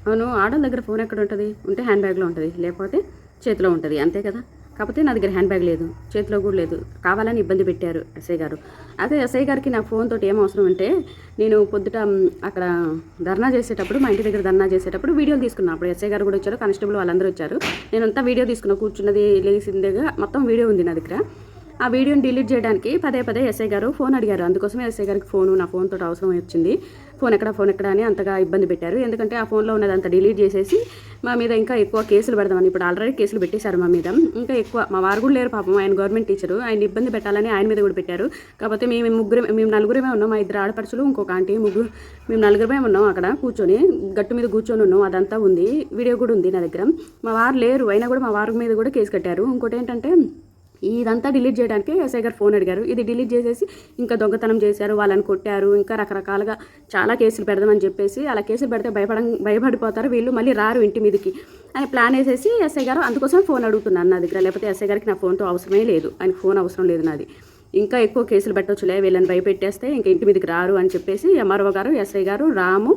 అవును, ఆడోళ్ళ దగ్గర ఫోన్ ఎక్కడ ఉంటుంది? ఉంటే హ్యాండ్ బ్యాగ్లో ఉంటుంది, లేకపోతే చేతిలో ఉంటుంది, అంతే కదా. కాకపోతే నా దగ్గర హ్యాండ్ బ్యాగ్ లేదు, చేతిలో కూడా లేదు. కావాలని ఇబ్బంది పెట్టారు ఎస్ఐ గారు. అదే ఎస్ఐ గారికి నా ఫోన్ తోటి ఏం అవసరం అంటే, నేను పొద్దుట అక్కడ ధర్నా చేసేటప్పుడు, మా ఇంటి దగ్గర ధర్నా చేసేటప్పుడు వీడియోలు తీసుకున్నాను. అప్పుడు ఎస్ఐ గారు కూడా వచ్చారు, కానిస్టేబుల్ వాళ్ళందరూ వచ్చారు. నేనంతా వీడియో తీసుకున్నా, కూర్చున్నది లేచిందిగా మొత్తం వీడియో ఉంది నా దగ్గర. ఆ వీడియోని డిలీట్ చేయడానికి పదే పదే ఎస్ఐ గారు ఫోన్ అడిగారు. అందుకోసమే ఎస్ఐ గారికి నా ఫోన్ తోటి అవసరం వచ్చింది. ఫోన్ ఎక్కడ అని అంతగా ఇబ్బంది పెట్టారు. ఎందుకంటే ఆ ఫోన్లో ఉన్నదంతా డిలీట్ చేసేసి మా మీద ఇంకా ఎక్కువ కేసులు పెడదామని, ఇప్పుడు ఆల్రెడీ కేసులు పెట్టేశారు మా మీద. ఇంకా ఎక్కువ, మా వారు కూడా లేరు పాపం, ఆయన గవర్నమెంట్ టీచరు, ఆయన ఇబ్బంది పెట్టాలని ఆయన మీద కూడా పెట్టారు. కాకపోతే మేము నలుగురమే ఉన్నాం, మా ఇద్దరు ఆడపడుచులు, ఇంకొక ఆంటీ, మేము నలుగురమే ఉన్నాం అక్కడ కూర్చొని, గట్టు మీద కూర్చొని ఉన్నాం. అదంతా ఉంది, వీడియో కూడా ఉంది నా దగ్గర. మా వారు లేరు, అయినా కూడా మా వారి మీద కూడా కేసు కట్టారు. ఇంకోటి ఏంటంటే, ఇదంతా డిలీట్ చేయడానికి ఎస్ఐ గారు ఫోన్ అడిగారు. ఇది డిలీట్ చేసేసి ఇంకా దొంగతనం చేశారు, వాళ్ళని కొట్టారు, ఇంకా రకరకాలుగా చాలా కేసులు పెడదామని చెప్పేసి, అలా కేసులు పెడితే భయపడిపోతారు వీళ్ళు, మళ్ళీ రారు ఇంటి మీదకి అని ప్లాన్ వేసేసి ఎస్ఐ గారు అందుకోసం ఫోన్ అడుగుతున్నాను నా దగ్గర. లేకపోతే ఎస్ఐ గారికి నా ఫోన్తో అవసరమే లేదు, ఆయనకు ఫోన్ అవసరం లేదు నాది. ఇంకా ఎక్కువ కేసులు పెట్టవచ్చులే, వీళ్ళని భయపెట్టేస్తే ఇంకా ఇంటి మీదకి రారు అని చెప్పేసి ఎంఆర్ఓ గారు, ఎస్ఐ గారు, రాము,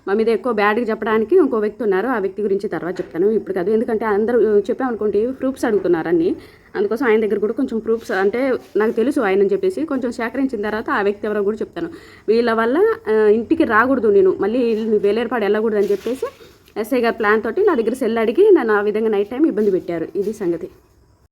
మా మీద ఎక్కువ బ్యాడ్గా చెప్పడానికి ఇంకో వ్యక్తి ఉన్నారు. ఆ వ్యక్తి గురించి తర్వాత చెప్తాను, ఇప్పుడు కాదు. ఎందుకంటే అందరూ చెప్పామనుకోండి ప్రూఫ్స్ అడుగుతున్నారని, అందుకోసం ఆయన దగ్గర కూడా కొంచెం ప్రూఫ్స్ అంటే నాకు తెలుసు ఆయన అని చెప్పేసి కొంచెం సేకరించిన తర్వాత ఆ వ్యక్తి ఎవరో కూడా చెప్తాను. వీళ్ళ వల్ల ఇంటికి రాకూడదు, నేను మళ్ళీ వేలేరుపాడు వెళ్ళకూడదు అని చెప్పేసి ఎస్ఐ గారి ప్లాన్ తోటి నా దగ్గర సెల్ అడిగి నన్ను ఆ విధంగా నైట్ టైం ఇబ్బంది పెట్టారు. ఇది సంగతి.